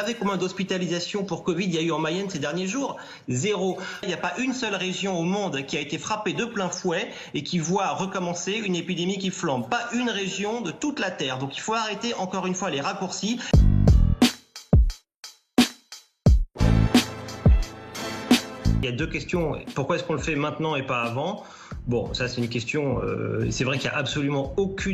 savez combien d'hospitalisations pour Covid il y a eu en Mayenne ces derniers jours? 0. Il n'y a pas une seule région au monde qui a été frappée de plein fouet et qui voit recommencer une épidémie qui flambe. Pas une région de toute la Terre. Donc il faut arrêter encore une fois les raccourcis. Il y a deux questions. Pourquoi est-ce qu'on le fait maintenant et pas avant? Bon, ça c'est une question. C'est vrai qu'il n'y a absolument aucun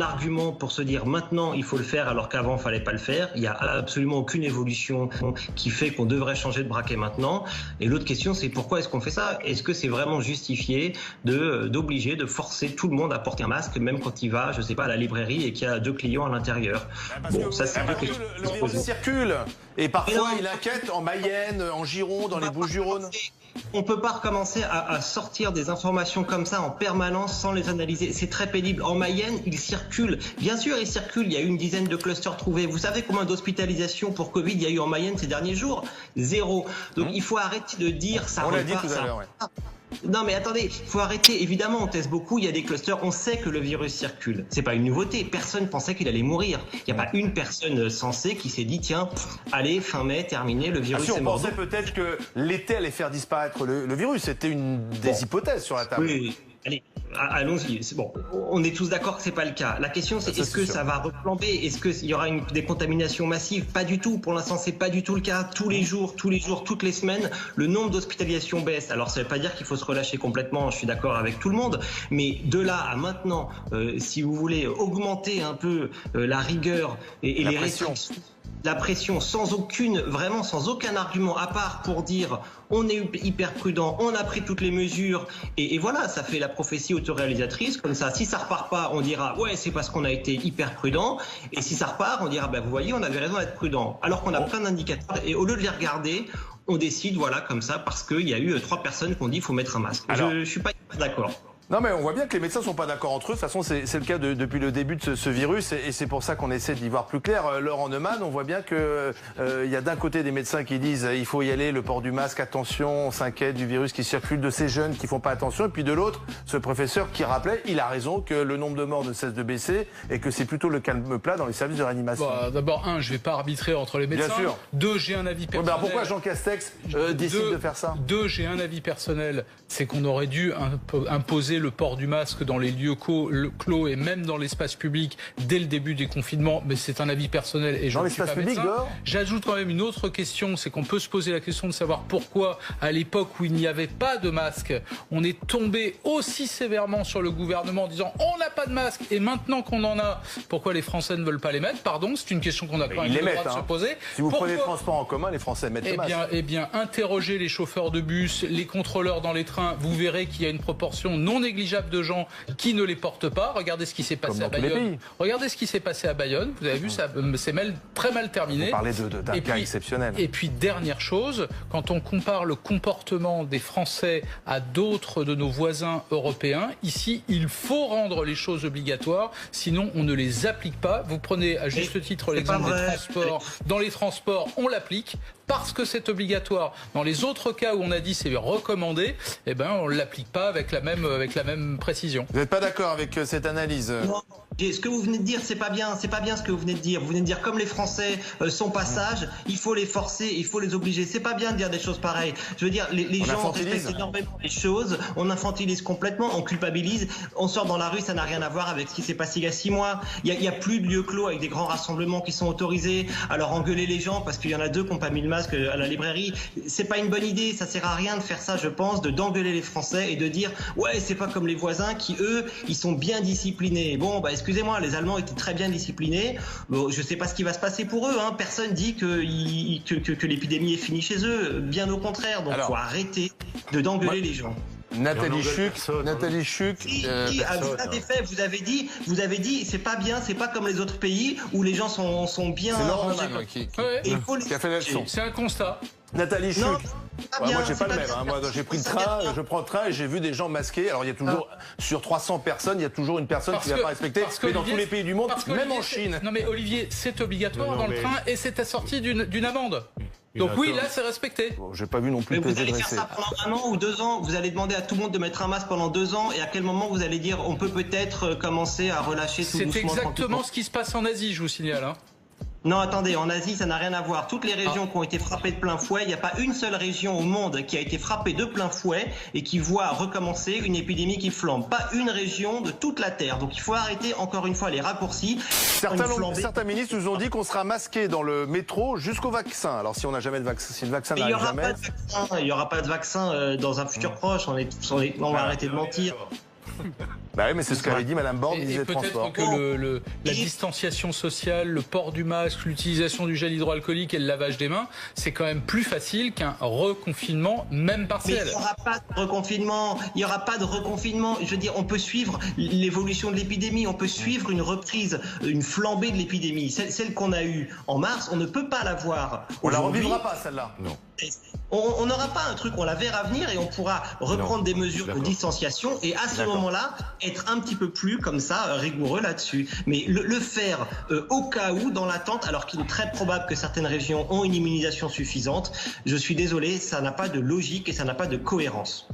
argument pour se dire maintenant il faut le faire alors qu'avant il fallait pas le faire. Il n'y a absolument aucune évolution qui fait qu'on devrait changer de braquet maintenant. Et l'autre question, c'est pourquoi est-ce qu'on fait ça? Est-ce que c'est vraiment justifié d'obliger, de forcer tout le monde à porter un masque, même quand il va, je sais pas, à la librairie et qu'il y a 2 clients à l'intérieur? Bon, ça c'est deux questions. Le virus circule et parfois il inquiète en Mayenne, en Gironde, dans les Bouches-du-Rhône. On ne peut pas recommencer à sortir des informations comme ça en permanence sans les analyser. C'est très pénible. En Mayenne, il circule. Bien sûr, il circule. Il y a eu une dizaine de clusters trouvés. Vous savez combien d'hospitalisations pour Covid il y a eu en Mayenne ces derniers jours? 0. Donc il faut arrêter de dire ça repart. On l'a dit tout à l'heure, ouais. Non mais attendez, il faut arrêter. Évidemment, on teste beaucoup, il y a des clusters, on sait que le virus circule. C'est pas une nouveauté, personne pensait qu'il allait mourir. Il n'y a pas une personne sensée qui s'est dit tiens, allez, fin mai, terminé, le virus est mort. On pensait peut-être que l'été allait faire disparaître le virus, c'était une des hypothèses sur la table. Oui. Allez, allons-y. C'est bon. On est tous d'accord que c'est pas le cas. La question, c'est est-ce que ça va replamber? Est-ce qu'il y aura des contaminations massives? Pas du tout. Pour l'instant, c'est pas du tout le cas. Tous les jours, toutes les semaines, le nombre d'hospitalisations baisse. Alors, ça veut pas dire qu'il faut se relâcher complètement. Je suis d'accord avec tout le monde. Mais de là à maintenant, si vous voulez augmenter un peu la rigueur et les restrictions, la pression sans aucun argument à part pour dire on est hyper prudent, on a pris toutes les mesures et voilà, ça fait la prophétie autoréalisatrice. Comme ça, si ça repart pas, on dira ouais, c'est parce qu'on a été hyper prudent, et si ça repart, on dira vous voyez, on avait raison d'être prudent. Alors qu'on a plein d'indicateurs et au lieu de les regarder, on décide voilà comme ça parce qu'il y a eu 3 personnes qui ont dit il faut mettre un masque. Alors, je suis pas d'accord. Non mais on voit bien que les médecins ne sont pas d'accord entre eux. De toute façon, c'est le cas depuis le début de ce virus et c'est pour ça qu'on essaie d'y voir plus clair. Laurent Neumann, on voit bien que il y a d'un côté des médecins qui disent il faut y aller, le port du masque, attention, on s'inquiète du virus qui circule, de ces jeunes qui font pas attention. Et puis de l'autre, ce professeur qui rappelait, il a raison, que le nombre de morts ne cesse de baisser et que c'est plutôt le calme plat dans les services de réanimation. D'abord, je vais pas arbitrer entre les médecins. Bien sûr. 2, j'ai un avis personnel. Pourquoi Jean Castex décide de faire ça? 2, j'ai un avis personnel, c'est qu'on aurait dû imposer le port du masque dans les lieux clos et même dans l'espace public dès le début des confinements, mais c'est un avis personnel et je ne suis pas médecin. J'ajoute quand même une autre question, c'est qu'on peut se poser la question de savoir pourquoi à l'époque où il n'y avait pas de masque, on est tombé aussi sévèrement sur le gouvernement en disant on n'a pas de masque et maintenant qu'on en a, pourquoi les Français ne veulent pas les mettre? Pardon, c'est une question qu'on a quand même le droit de se poser. Si vous prenez le transport en commun, les Français mettent le masque. Eh bien, interrogez les chauffeurs de bus, les contrôleurs dans les trains, vous verrez qu'il y a une proportion non négligeable de gens qui ne les portent pas. Regardez ce qui s'est passé à Bayonne. Regardez ce qui s'est passé à Bayonne. Vous avez vu, ça c'est très mal terminé. Vous parlez d'un cas exceptionnel. Et puis, dernière chose, quand on compare le comportement des Français à d'autres de nos voisins européens, ici, il faut rendre les choses obligatoires, sinon on ne les applique pas. Vous prenez à juste titre l'exemple des transports. Dans les transports, on l'applique parce que c'est obligatoire. Dans les autres cas où on a dit c'est recommandé, on ne l'applique pas avec la même précision. Vous n'êtes pas d'accord avec cette analyse? Non. Ce que vous venez de dire, c'est pas bien ce que vous venez de dire. Vous venez de dire comme les Français sont pas sages, il faut les forcer, il faut les obliger. C'est pas bien de dire des choses pareilles. Je veux dire, les gens respectent énormément les choses, on infantilise complètement, on culpabilise, on sort dans la rue, ça n'a rien à voir avec ce qui s'est passé il y a 6 mois. Il y a plus de lieux clos avec des grands rassemblements qui sont autorisés. Alors engueuler les gens parce qu'il y en a 2 qui n'ont pas mis le masque à la librairie, c'est pas une bonne idée. Ça sert à rien de faire ça, je pense, d'engueuler les Français et de dire ouais, c'est pas comme les voisins qui eux, ils sont bien disciplinés. Bon, excusez-moi, les Allemands étaient très bien disciplinés. Bon, je ne sais pas ce qui va se passer pour eux. Personne dit que l'épidémie est finie chez eux. Bien au contraire. Donc, il faut arrêter d'engueuler les gens. Nathalie Chuc, vous avez dit, c'est pas bien, c'est pas comme les autres pays où les gens sont bien. C'est Laurent Neumann qui a fait la leçon. C'est un constat. Nathalie Chuc. Moi, j'ai pas le même. Moi, j'ai pris le train, je prends le train et j'ai vu des gens masqués. Alors, il y a toujours, sur 300 personnes, il y a toujours une personne qui ne va pas respecter. Mais dans tous les pays du monde, même en Chine. Non, mais Olivier, c'est obligatoire dans le train et c'est assorti d'une amende. Donc oui, là, c'est respecté. Bon, j'ai pas vu non plus. Mais vous allez faire ça pendant 1 an ou 2 ans. Vous allez demander à tout le monde de mettre un masque pendant 2 ans. Et à quel moment vous allez dire on peut peut-être commencer à relâcher tout doucement? C'est exactement ce qui se passe en Asie, je vous signale. Non, attendez, en Asie, ça n'a rien à voir. Toutes les régions qui ont été frappées de plein fouet, il n'y a pas une seule région au monde qui a été frappée de plein fouet et qui voit recommencer une épidémie qui flambe. Pas une région de toute la Terre. Donc il faut arrêter encore une fois les raccourcis. Certains ministres nous ont dit qu'on sera masqué dans le métro jusqu'au vaccin. Alors si on n'a jamais de vaccin, si le vaccin n'arrive jamais... Il n'y aura pas de vaccin dans un futur proche. On va arrêter de mentir. Bah oui, mais c'est ce qu'avait dit Madame Borne, disait transport. Peut-être que la distanciation sociale, le port du masque, l'utilisation du gel hydroalcoolique et le lavage des mains, c'est quand même plus facile qu'un reconfinement, même partiel. Mais il n'y aura pas de reconfinement. Il n'y aura pas de reconfinement. Je veux dire, on peut suivre l'évolution de l'épidémie, on peut suivre une reprise, une flambée de l'épidémie. Celle qu'on a eue en mars, on ne peut pas la voir. On la revivra pas, celle-là. Non. On n'aura pas un truc, on la verra venir et on pourra reprendre des mesures de distanciation et à ce moment-là, être un petit peu plus comme ça rigoureux là-dessus. Mais le faire au cas où, dans l'attente, alors qu'il est très probable que certaines régions ont une immunisation suffisante, je suis désolé, ça n'a pas de logique et ça n'a pas de cohérence.